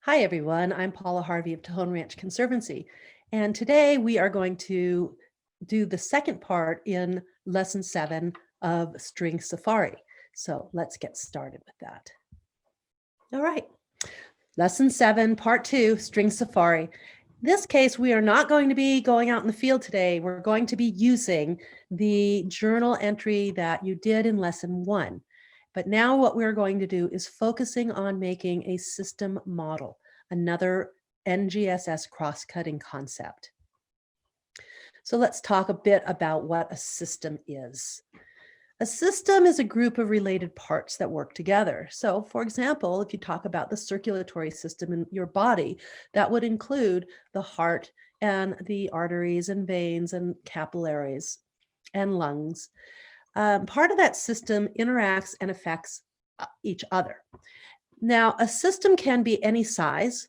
Hi, everyone. I'm Paula Harvey of Tejon Ranch Conservancy, and today we are going to do the second part in Lesson 7 of String Safari. So let's get started with that. All right. Lesson 7, Part 2, String Safari. In this case, we are not going to be going out in the field today. We're going to be using the journal entry that you did in Lesson 1. But now what we're going to do is focusing on making a system model, another NGSS cross-cutting concept. So let's talk a bit about what a system is. A system is a group of related parts that work together. So for example, if you talk about the circulatory system in your body, that would include the heart and the arteries and veins and capillaries and lungs. Part of that system interacts and affects each other. Now, a system can be any size,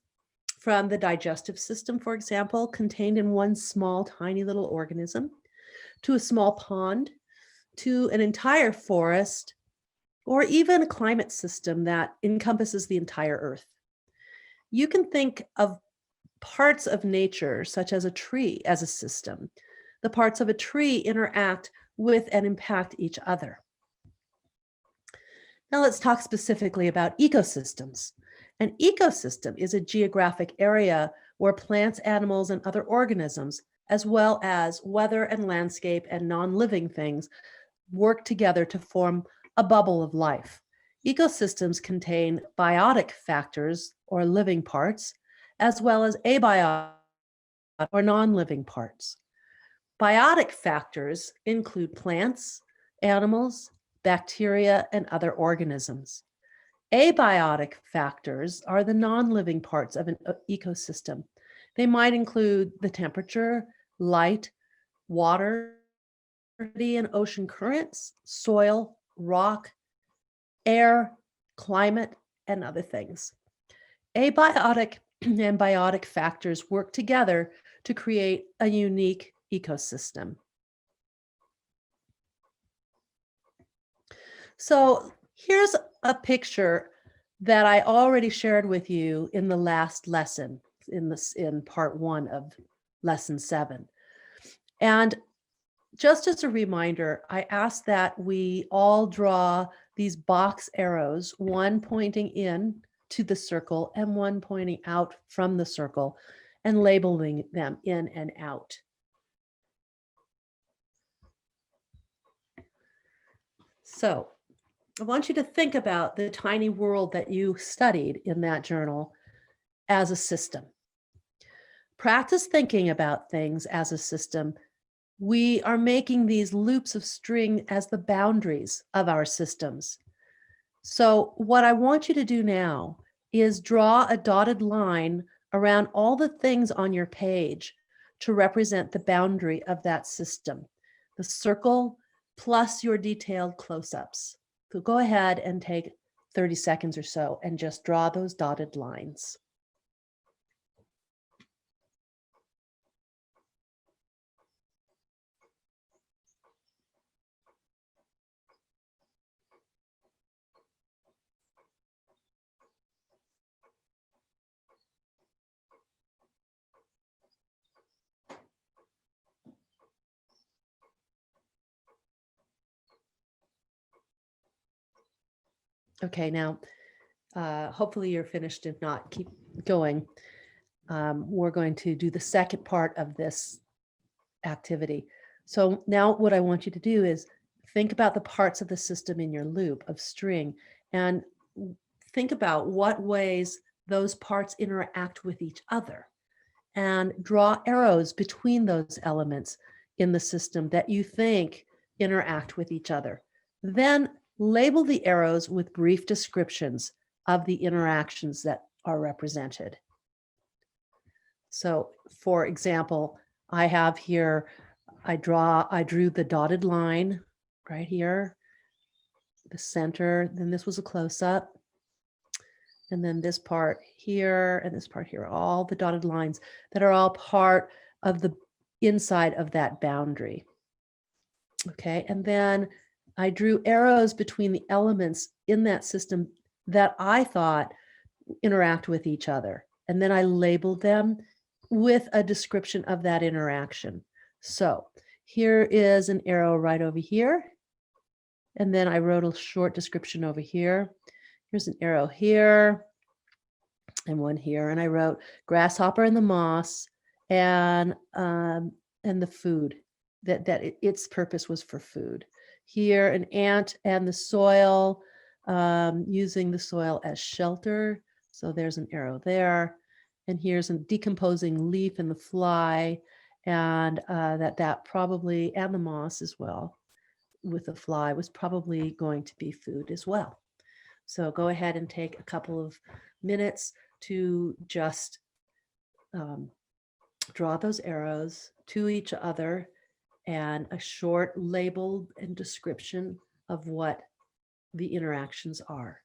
from the digestive system, for example, contained in one small, tiny little organism, to a small pond, to an entire forest, or even a climate system that encompasses the entire Earth. You can think of parts of nature, such as a tree, as a system. The parts of a tree interact with and impact each other. Now let's talk specifically about ecosystems. An ecosystem is a geographic area where plants, animals, and other organisms, as well as weather and landscape and non-living things, work together to form a bubble of life. Ecosystems contain biotic factors or living parts, as well as abiotic or non-living parts. Biotic factors include plants, animals, bacteria, and other organisms. Abiotic factors are the non-living parts of an ecosystem. They might include the temperature, light, water, and ocean currents, soil, rock, air, climate, and other things. Abiotic and biotic factors work together to create a unique ecosystem. So here's a picture that I already shared with you in the last lesson, in part 1 of lesson 7. And just as a reminder, I asked that we all draw these box arrows, one pointing in to the circle and one pointing out from the circle, and labeling them in and out. So I want you to think about the tiny world that you studied in that journal as a system. Practice thinking about things as a system. We are making these loops of string as the boundaries of our systems. So what I want you to do now is draw a dotted line around all the things on your page to represent the boundary of that system, the circle plus your detailed close-ups. So go ahead and take 30 seconds or so and just draw those dotted lines. Okay, now, hopefully you're finished. If not, keep going. We're going to do the second part of this activity. So now what I want you to do is think about the parts of the system in your loop of string and think about what ways those parts interact with each other and draw arrows between those elements in the system that you think interact with each other. Then label the arrows with brief descriptions of the interactions that are represented. So for example, I have here, I drew the dotted line right here, the center, then this was a close-up, and then this part here and this part here, all the dotted lines that are all part of the inside of that boundary. Okay, and then I drew arrows between the elements in that system that I thought interact with each other. And then I labeled them with a description of that interaction. So here is an arrow right over here. And then I wrote a short description over here. Here's an arrow here and one here. And I wrote grasshopper and the moss and the food, its purpose was for food. Here, an ant and the soil, using the soil as shelter. So there's an arrow there. And here's a decomposing leaf and the fly, and that probably, and the moss as well, with the fly was probably going to be food as well. So go ahead and take a couple of minutes to just draw those arrows to each other and a short label and description of what the interactions are.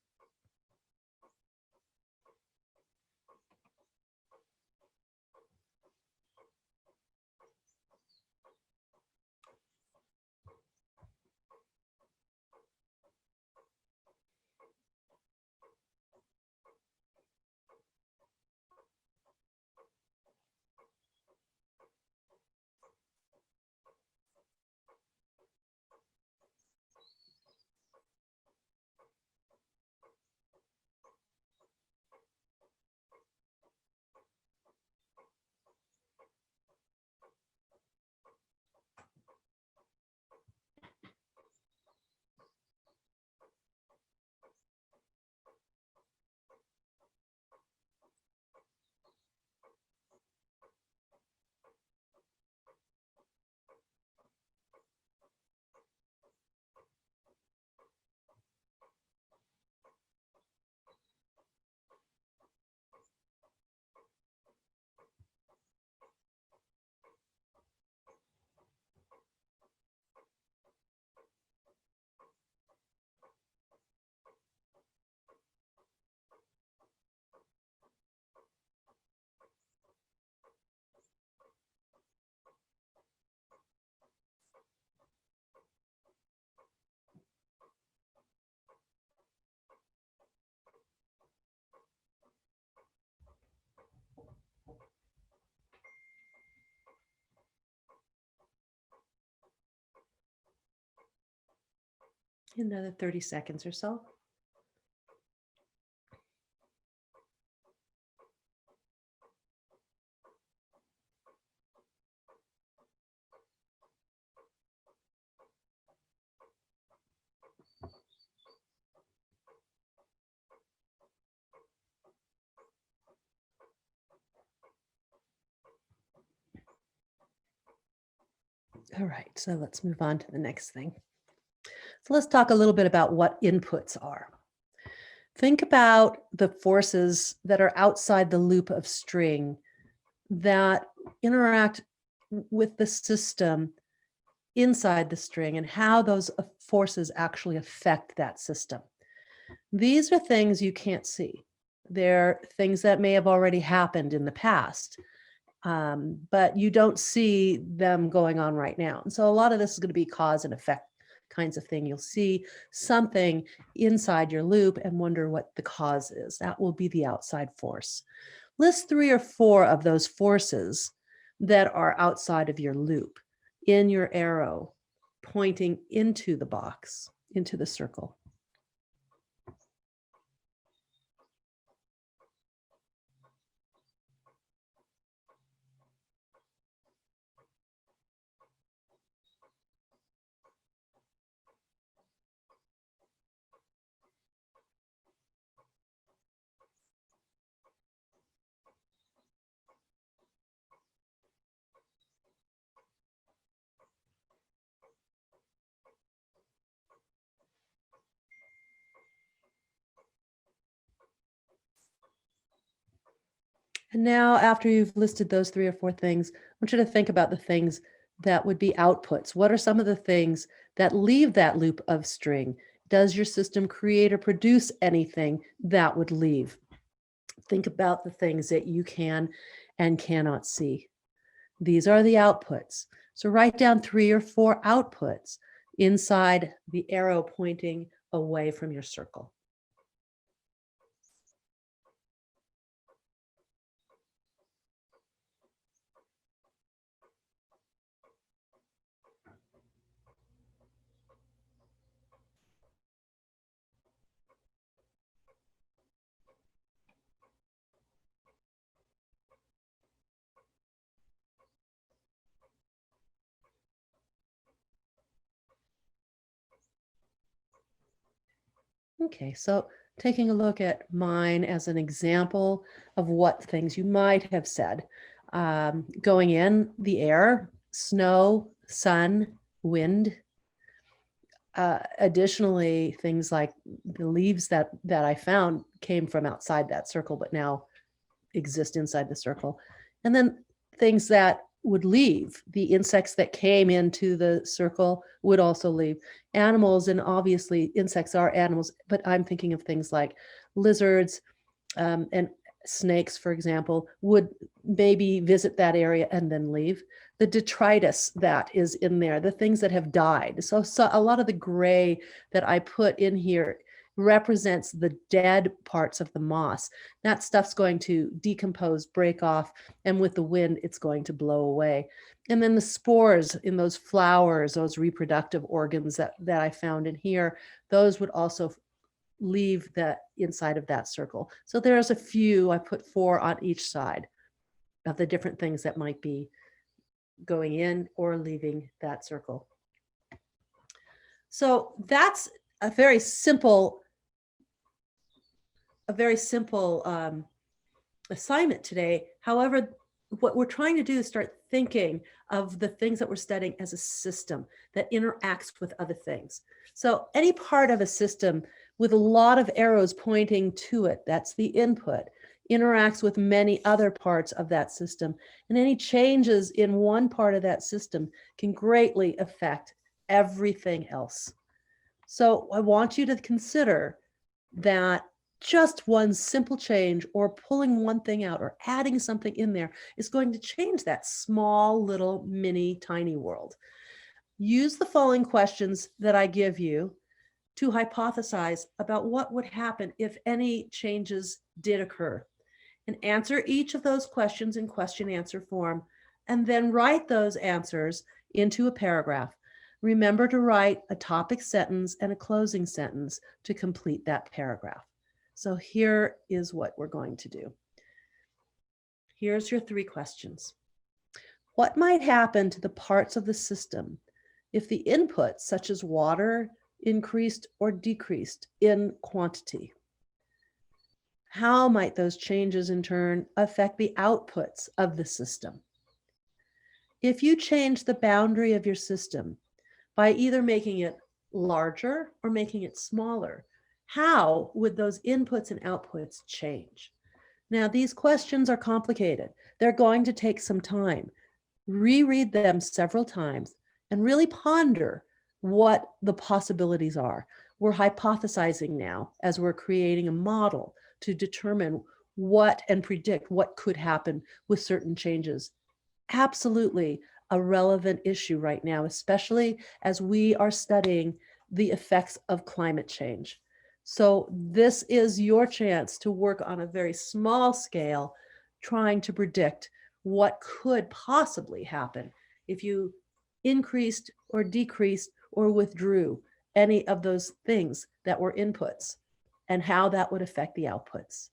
Another 30 seconds or so. All right, so let's move on to the next thing. So let's talk a little bit about what inputs are. Think about the forces that are outside the loop of string that interact with the system inside the string and how those forces actually affect that system. These are things you can't see. They're things that may have already happened in the past, but you don't see them going on right now. And so a lot of this is going to be cause and effect kinds of thing. You'll see something inside your loop and wonder what the cause is. That will be the outside force. List 3 or 4 of those forces that are outside of your loop in your arrow pointing into the box, into the circle. And now, after you've listed those 3 or 4 things, I want you to think about the things that would be outputs. What are some of the things that leave that loop of string? Does your system create or produce anything that would leave? Think about the things that you can and cannot see. These are the outputs. So write down 3 or 4 outputs inside the arrow pointing away from your circle. Okay, so taking a look at mine as an example of what things you might have said. Going in, the air, snow, sun, wind. Additionally, things like the leaves that I found came from outside that circle, but now exist inside the circle. And then things that would leave, the insects that came into the circle would also leave. Animals, and obviously insects are animals, but I'm thinking of things like lizards, and snakes, for example, would maybe visit that area and then leave. The detritus that is in there, the things that have died. So a lot of the gray that I put in here represents the dead parts of the moss. That stuff's going to decompose, break off, and with the wind, it's going to blow away. And then the spores in those flowers, those reproductive organs that I found in here, those would also leave that inside of that circle. So there's a few, I put 4 on each side of the different things that might be going in or leaving that circle. So that's a very simple assignment today. However, what we're trying to do is start thinking of the things that we're studying as a system that interacts with other things. So any part of a system with a lot of arrows pointing to it, that's the input, interacts with many other parts of that system. And any changes in one part of that system can greatly affect everything else. So I want you to consider that just one simple change or pulling one thing out or adding something in there is going to change that small little mini tiny world. Use the following questions that I give you to hypothesize about what would happen if any changes did occur, and answer each of those questions in question answer form, and then write those answers into a paragraph. Remember to write a topic sentence and a closing sentence to complete that paragraph. So here is what we're going to do. Here's your 3 questions. What might happen to the parts of the system if the inputs, such as water, increased or decreased in quantity? How might those changes in turn affect the outputs of the system? If you change the boundary of your system by either making it larger or making it smaller, how would those inputs and outputs change? Now, these questions are complicated. They're going to take some time. Reread them several times and really ponder what the possibilities are. We're hypothesizing now as we're creating a model to determine what and predict what could happen with certain changes. Absolutely a relevant issue right now, especially as we are studying the effects of climate change. So this is your chance to work on a very small scale, trying to predict what could possibly happen if you increased or decreased or withdrew any of those things that were inputs, and how that would affect the outputs.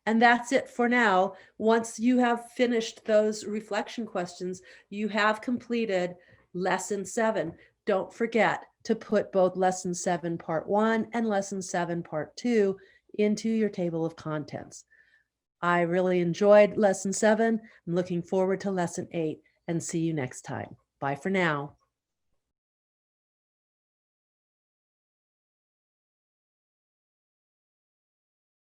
And that's it for now. Once you have finished those reflection questions, you have completed lesson 7. Don't forget to put both lesson 7 part 1 and lesson 7 part 2 into your table of contents. I really enjoyed lesson 7. I'm looking forward to lesson 8, and see you next time. Bye for now.